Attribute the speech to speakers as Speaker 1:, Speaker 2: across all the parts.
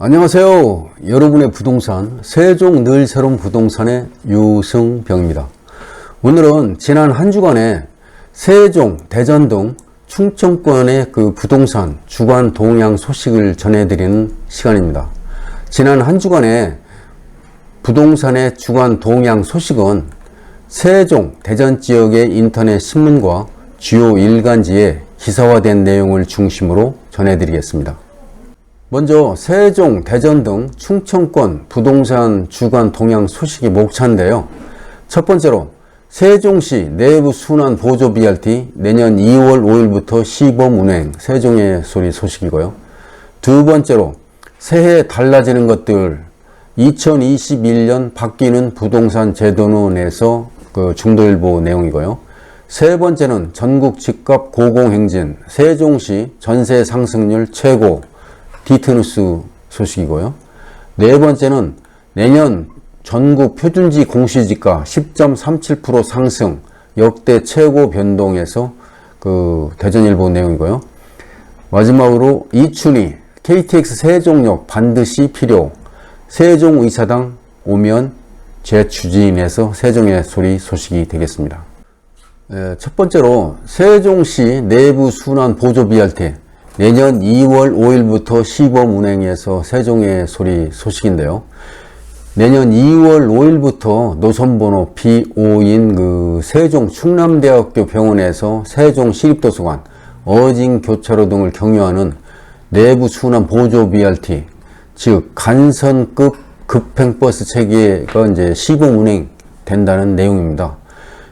Speaker 1: 안녕하세요. 여러분의 부동산, 세종 늘 새로운 부동산의 유승병입니다. 오늘은 지난 한 주간에 세종, 대전 등 충청권의 그 부동산 주간 동향 소식을 전해드리는 시간입니다. 지난 한 주간에 부동산의 주간 동향 소식은 세종, 대전 지역의 인터넷 신문과 주요 일간지에 기사화된 내용을 중심으로 전해드리겠습니다. 먼저 세종, 대전 등 충청권 부동산 주간 동향 소식이 목차인데요. 첫 번째로 세종시 내부 순환 보조 BRT 내년 2월 5일부터 시범 운행 세종의 소리 소식이고요. 두 번째로 새해 달라지는 것들 2021년 바뀌는 부동산 제도론에서 그 중도일보 내용이고요. 세 번째는 전국 집값 고공행진 세종시 전세 상승률 최고 디트뉴스 소식이고요. 네 번째는 내년 전국 표준지 공시지가 10.37% 상승 역대 최고 변동에서 그 대전일보 내용이고요. 마지막으로 이춘희 KTX 세종역 반드시 필요 세종의사당 오면 재추진에서 세종의 소리 소식이 되겠습니다. 첫 번째로 세종시 내부 순환 보조 BRT 내년 2월 5일부터 시범 운행해서 세종의 소리 소식인데요. 내년 2월 5일부터 노선번호 B5인 그 세종 충남대학교 병원에서 세종 시립도서관, 어진교차로 등을 경유하는 내부 순환 보조 BRT, 즉 간선급 급행버스 체계가 이제 시범 운행된다는 내용입니다.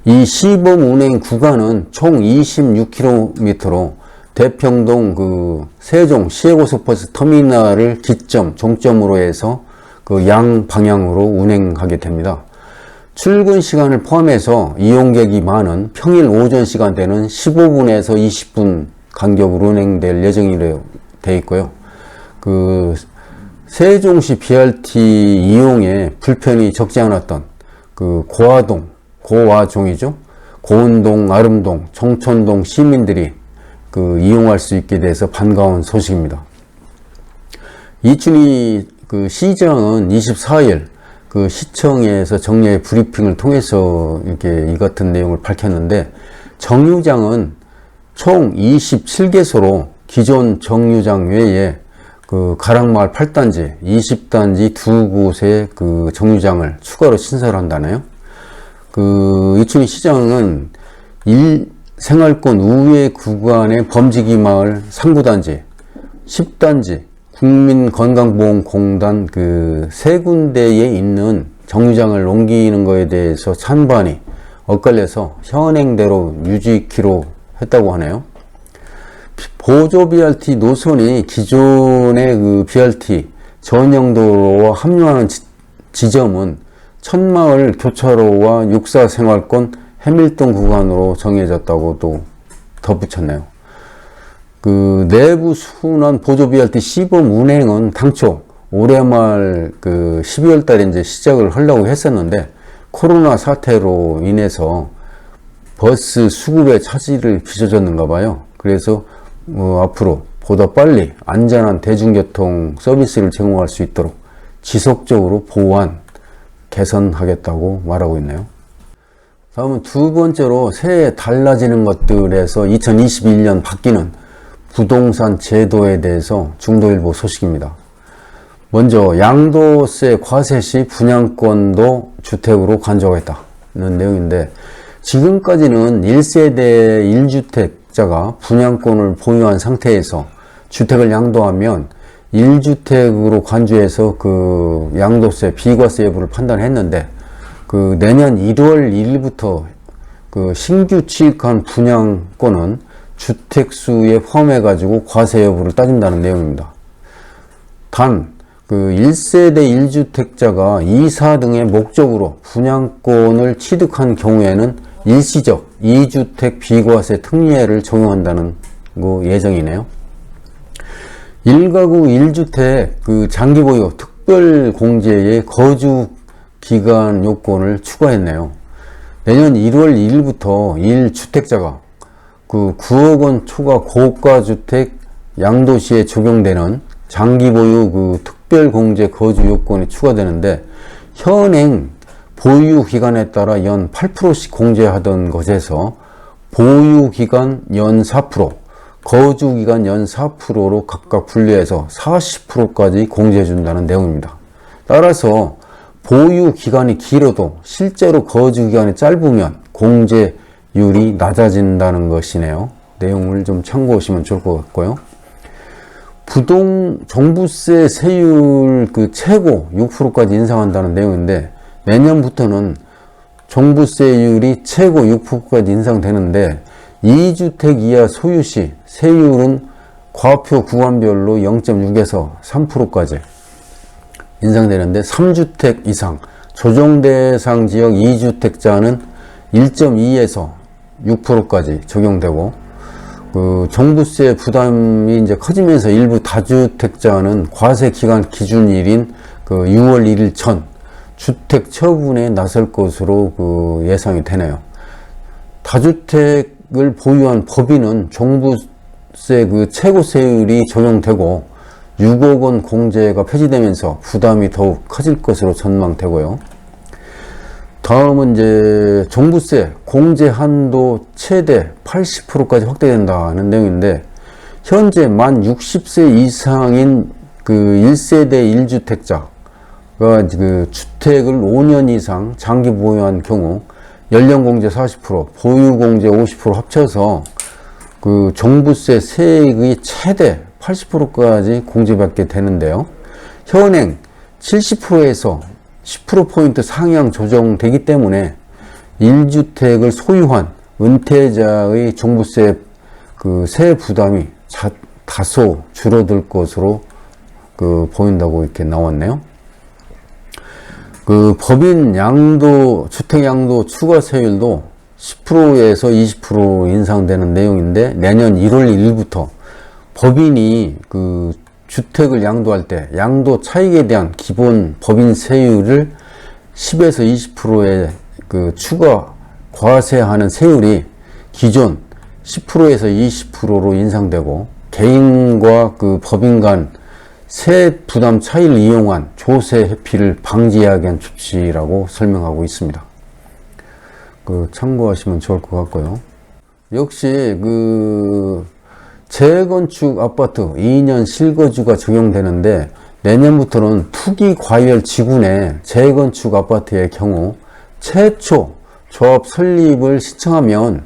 Speaker 1: 이 시범 운행 구간은 총 26km로 대평동 그 세종 시외고속버스 터미널을 기점, 종점으로 해서 그 양 방향으로 운행하게 됩니다. 출근 시간을 포함해서 이용객이 많은 평일 오전 시간대는 15분에서 20분 간격으로 운행될 예정이되어 있고요. 그 세종시 BRT 이용에 불편이 적지 않았던 그 고화종이죠. 고운동, 아름동, 청천동 시민들이 그 이용할 수 있게 돼서 반가운 소식입니다. 이춘희 그 시장은 24일 그 시청에서 정례 브리핑을 통해서 이렇게 이 같은 내용을 밝혔는데, 정류장은 총 27개소로 기존 정류장 외에 그 가락마을 8단지, 20단지 두 곳에 그 정류장을 추가로 신설을 한다네요. 그 이춘희 시장은 생활권 우회 구간의 범지기 마을 3구단지, 10단지, 국민건강보험공단 그 세 군데에 있는 정류장을 옮기는 것에 대해서 찬반이 엇갈려서 현행대로 유지키로 했다고 하네요. 보조 BRT 노선이 기존의 그 BRT 전용도로와 합류하는 지점은 천마을 교차로와 육사생활권 해밀동 구간으로 정해졌다고 또 덧붙였네요. 그 내부 순환 보조 BRT 시범 운행은 당초 올해 말 그 12월 달에 이제 시작을 하려고 했었는데, 코로나 사태로 인해서 버스 수급에 차질을 빚어졌는가 봐요. 그래서 앞으로 보다 빨리 안전한 대중교통 서비스를 제공할 수 있도록 지속적으로 보완, 개선하겠다고 말하고 있네요. 다음은 두 번째로 새해 달라지는 것들에서 2021년 바뀌는 부동산 제도에 대해서 중도일보 소식입니다. 먼저 양도세 과세 시 분양권도 주택으로 간주하겠다는 내용인데, 지금까지는 1세대 1주택자가 분양권을 보유한 상태에서 주택을 양도하면 1주택으로 간주해서 그 양도세, 비과세 여부를 판단했는데, 그 내년 1월 1일부터 그 신규 취득한 분양권은 주택수에 포함해 가지고 과세 여부를 따진다는 내용입니다. 단 그 1세대 1주택자가 이사 등의 목적으로 분양권을 취득한 경우에는 일시적 2주택 비과세 특례를 적용한다는 거 예정이네요. 1가구 1주택 그 장기 보유 특별 공제에 거주 기간 요건을 추가했네요. 내년 1월 1일부터 1주택자가 그 9억 원 초과 고가주택 양도시에 적용되는 장기 보유 그 특별공제 거주 요건이 추가되는데, 현행 보유기간에 따라 연 8%씩 공제하던 것에서 보유기간 연 4%, 거주기간 연 4%로 각각 분류해서 40%까지 공제해준다는 내용입니다. 따라서 보유기간이 길어도 실제로 거주기간이 짧으면 공제율이 낮아진다는 것이네요. 내용을 좀 참고하시면 좋을 것 같고요. 종부세 세율 최고 6%까지 인상한다는 내용인데, 내년부터는 종부세율이 최고 6%까지 인상되는데, 2주택 이하 소유 시 세율은 과표 구간별로 0.6에서 3%까지 인상되는데, 3주택 이상 조정 대상 지역 2주택자는 1.2에서 6%까지 적용되고, 종부세 부담이 이제 커지면서 일부 다주택자는 과세 기간 기준일인 6월 1일 전 주택 처분에 나설 것으로 예상이 되네요. 다주택을 보유한 법인은 종부세 최고 세율이 적용되고 6억 원 공제가 폐지되면서 부담이 더욱 커질 것으로 전망되고요. 다음은 이제 종부세 공제 한도 최대 80%까지 확대된다는 내용인데, 현재 만 60세 이상인 1세대 1주택자가 주택을 5년 이상 장기 보유한 경우 연령 공제 40%, 보유 공제 50% 합쳐서 종부세 세액의 최대 80%까지 공제받게 되는데요. 현행 70%에서 10%포인트 상향 조정되기 때문에 1주택을 소유한 은퇴자의 종부세 세 부담이 다소 줄어들 것으로 보인다고 이렇게 나왔네요. 법인 주택 양도 추가 세율도 10%에서 20% 인상되는 내용인데, 내년 1월 1일부터 법인이 주택을 양도할 때 양도 차익에 대한 기본 법인 세율을 10에서 20%의 추가 과세하는 세율이 기존 10%에서 20%로 인상되고, 개인과 법인 간 세 부담 차이를 이용한 조세 회피를 방지하기 위한 조치라고 설명하고 있습니다. 참고하시면 좋을 것 같고요. 역시 재건축 아파트 2년 실거주가 적용되는데, 내년부터는 투기 과열 지구내 재건축 아파트의 경우 최초 조합 설립을 신청하면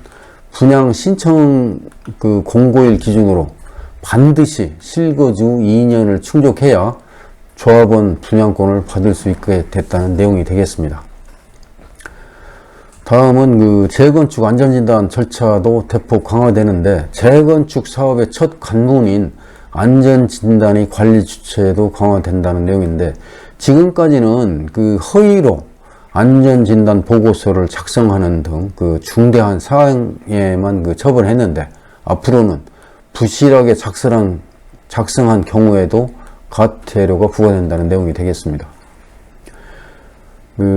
Speaker 1: 분양 신청 공고일 기준으로 반드시 실거주 2년을 충족해야 조합원 분양권을 받을 수 있게 됐다는 내용이 되겠습니다. 다음은 재건축 안전진단 절차도 대폭 강화되는데, 재건축 사업의 첫 관문인 안전진단의 관리 주체도 강화된다는 내용인데, 지금까지는 허위로 안전진단 보고서를 작성하는 등 중대한 사항에만 처벌했는데, 앞으로는 부실하게 작성한 경우에도 과태료가 부과된다는 내용이 되겠습니다.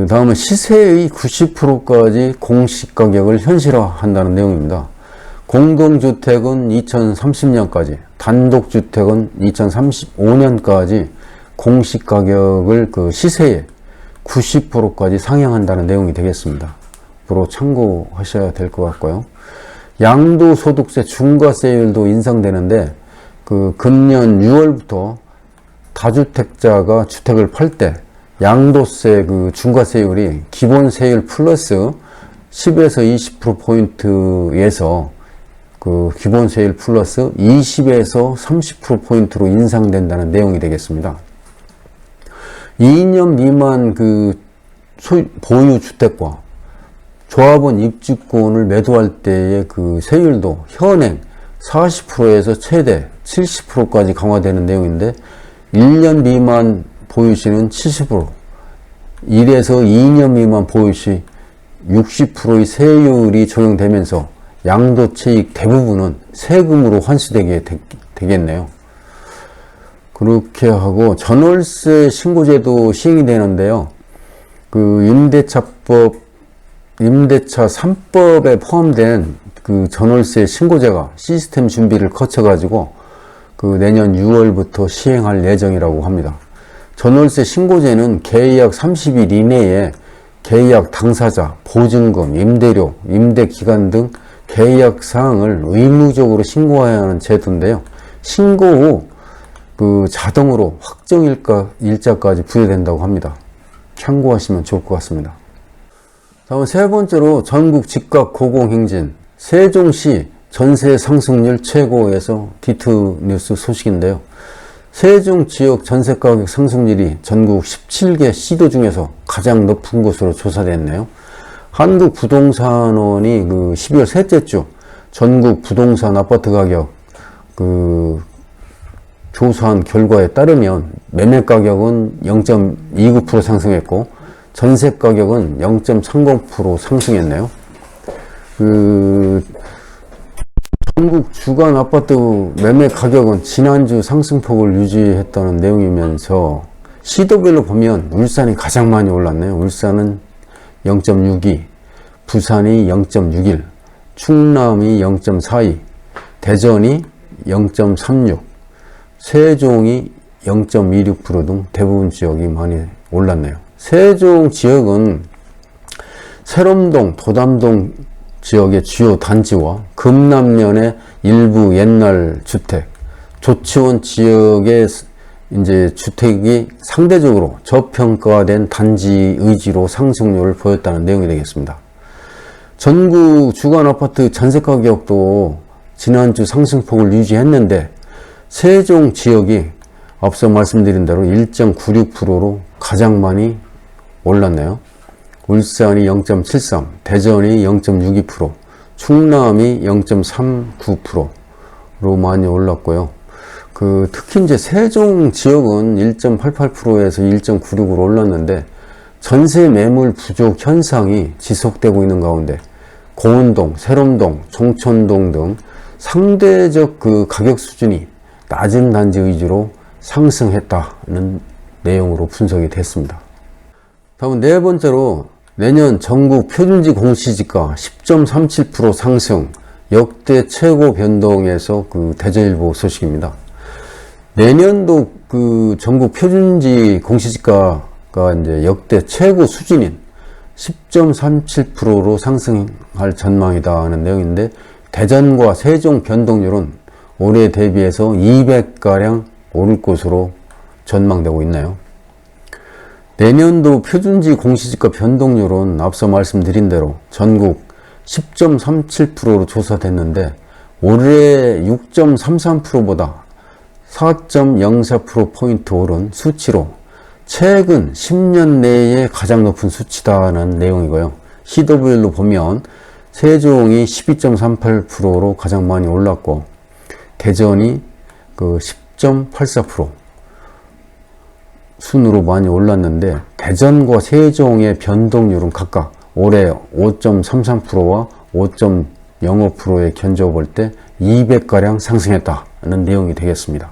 Speaker 1: 다음은 시세의 90%까지 공시가격을 현실화한다는 내용입니다. 공동주택은 2030년까지, 단독주택은 2035년까지 공시가격을 시세의 90%까지 상향한다는 내용이 되겠습니다. 앞으로 참고하셔야 될 것 같고요. 양도소득세 중과세율도 인상되는데, 금년 6월부터 다주택자가 주택을 팔 때 양도세 중과세율이 기본세율 플러스 10에서 20%포인트에서 기본세율 플러스 20에서 30%포인트로 인상된다는 내용이 되겠습니다. 2년 미만 보유주택과 조합원 입주권을 매도할 때의 세율도 현행 40%에서 최대 70%까지 강화되는 내용인데, 1년 미만 보유시는 70%, 1에서 2년 미만 보유시 60%의 세율이 적용되면서 양도채익 대부분은 세금으로 환수되게 되겠네요. 그렇게 하고 전월세 신고제도 시행이 되는데요. 임대차 3법에 포함된 전월세 신고제가 시스템 준비를 거쳐 가지고 내년 6월부터 시행할 예정이라고 합니다. 전월세 신고제는 계약 30일 이내에 계약 당사자, 보증금, 임대료, 임대기간 등 계약 사항을 의무적으로 신고해야 하는 제도인데요. 신고 후 자동으로 확정일자까지 부여된다고 합니다. 참고하시면 좋을 것 같습니다. 다음 세 번째로 전국 집값 고공행진, 세종시 전세 상승률 최고에서 디트 뉴스 소식인데요. 세종 지역 전세가격 상승률이 전국 17개 시도 중에서 가장 높은 것으로 조사됐네요. 한국부동산원이 12월 셋째 주 전국 부동산 아파트 가격 조사한 결과에 따르면 매매 가격은 0.29% 상승했고 전세 가격은 0.30% 상승했네요. 전국 주간 아파트 매매 가격은 지난주 상승폭을 유지했다는 내용이면서 시도별로 보면 울산이 가장 많이 올랐네요. 울산은 0.62, 부산이 0.61, 충남이 0.42, 대전이 0.36, 세종이 0.26% 등 대부분 지역이 많이 올랐네요. 세종 지역은 세롬동, 도담동 지역의 주요 단지와 금남면의 일부 옛날 주택, 조치원 지역의 주택이 상대적으로 저평가된 단지 의지로 상승률을 보였다는 내용이 되겠습니다. 전국 주간 아파트 전세 가격도 지난주 상승폭을 유지했는데 세종 지역이 앞서 말씀드린 대로 1.96%로 가장 많이 올랐네요. 울산이 0.73, 대전이 0.62%, 충남이 0.39%로 많이 올랐고요. 특히 세종 지역은 1.88%에서 1.96으로 올랐는데 전세 매물 부족 현상이 지속되고 있는 가운데 고운동, 세롬동, 종천동 등 상대적 가격 수준이 낮은 단지 위주로 상승했다는 내용으로 분석이 됐습니다. 다음 네 번째로 내년 전국 표준지 공시지가 10.37% 상승, 역대 최고 변동에서 대전일보 소식입니다. 내년도 전국 표준지 공시지가가 이제 역대 최고 수준인 10.37%로 상승할 전망이다 하는 내용인데 대전과 세종 변동률은 올해 대비해서 200가량 오를 것으로 전망되고 있나요? 내년도 표준지 공시지가 변동률은 앞서 말씀드린 대로 전국 10.37%로 조사됐는데 올해 6.33%보다 4.04%포인트 오른 수치로 최근 10년 내에 가장 높은 수치다는 내용이고요. 시도별로 보면 세종이 12.38%로 가장 많이 올랐고 대전이 10.84% 순으로 많이 올랐는데 대전과 세종의 변동률은 각각 올해 5.33%와 5.05%에 견적을 때 200가량 상승했다는 내용이 되겠습니다.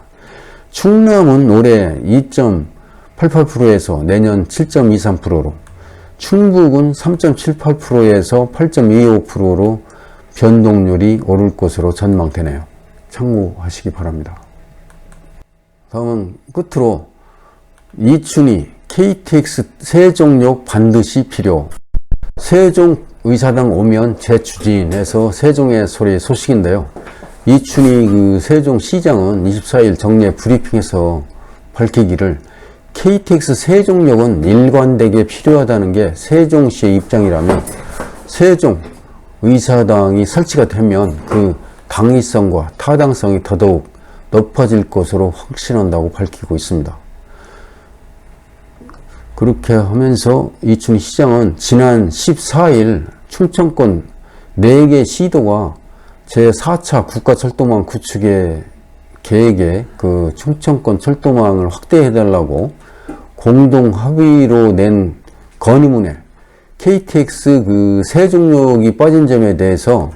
Speaker 1: 충남은 올해 2.88%에서 내년 7.23%로, 충북은 3.78%에서 8.25%로 변동률이 오를 것으로 전망되네요. 참고하시기 바랍니다. 다음은 끝으로 이춘희 KTX 세종역 반드시 필요, 세종 의사당 오면 재추진해서 세종의 소리 소식인데요. 이춘희 세종시장은 24일 정례 브리핑에서 밝히기를 KTX 세종역은 일관되게 필요하다는 게 세종시의 입장이라면 세종 의사당이 설치가 되면 그 당위성과 타당성이 더더욱 높아질 것으로 확신한다고 밝히고 있습니다. 그렇게 하면서 이춘희 시장은 지난 14일 충청권 4개 시도가 제4차 국가철도망 구축의 계획에 충청권 철도망을 확대해달라고 공동 합의로 낸 건의문에 KTX 세종역이 빠진 점에 대해서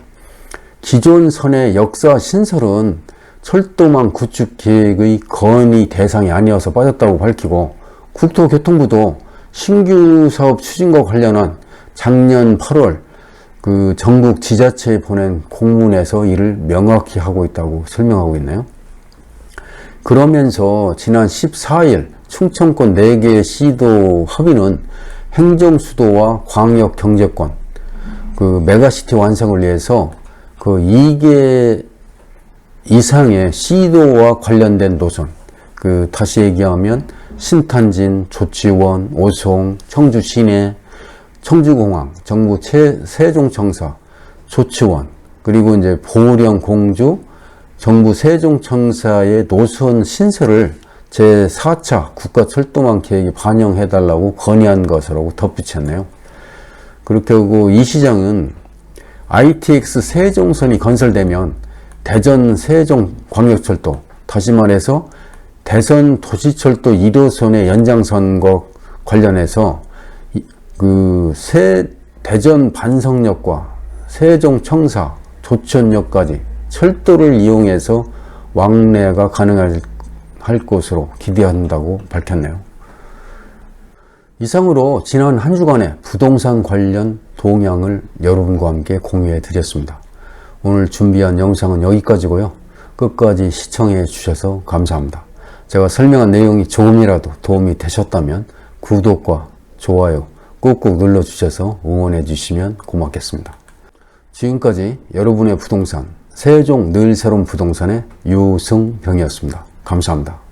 Speaker 1: 기존 선의 역사 신설은 철도망 구축 계획의 건의 대상이 아니어서 빠졌다고 밝히고, 국토교통부도 신규 사업 추진과 관련한 작년 8월 전국 지자체에 보낸 공문에서 이를 명확히 하고 있다고 설명하고 있네요. 그러면서 지난 14일 충청권 4개의 시도 합의는 행정수도와 광역경제권, 그 메가시티 완성을 위해서 그 2개 이상의 시도와 관련된 노선, 그 다시 얘기하면 신탄진, 조치원, 오송, 청주 시내, 청주공항, 정부 세종청사, 조치원, 그리고 이제 보령 공주, 정부 세종청사의 노선 신설을 제4차 국가철도망 계획에 반영해달라고 건의한 것이라고 덧붙였네요. 그렇게 하고 이 시장은 ITX 세종선이 건설되면 대전 세종 광역철도, 다시 말해서 대선 도시철도 1호선의 연장선과 관련해서 그 대전 반성역과 세종청사, 조천역까지 철도를 이용해서 왕래가 가능할 것으로 기대한다고 밝혔네요. 이상으로 지난 한 주간의 부동산 관련 동향을 여러분과 함께 공유해 드렸습니다. 오늘 준비한 영상은 여기까지고요. 끝까지 시청해 주셔서 감사합니다. 제가 설명한 내용이 조금이라도 도움이 되셨다면 구독과 좋아요 꾹꾹 눌러주셔서 응원해 주시면 고맙겠습니다. 지금까지 여러분의 부동산, 세종 늘 새로운 부동산의 유승병이었습니다. 감사합니다.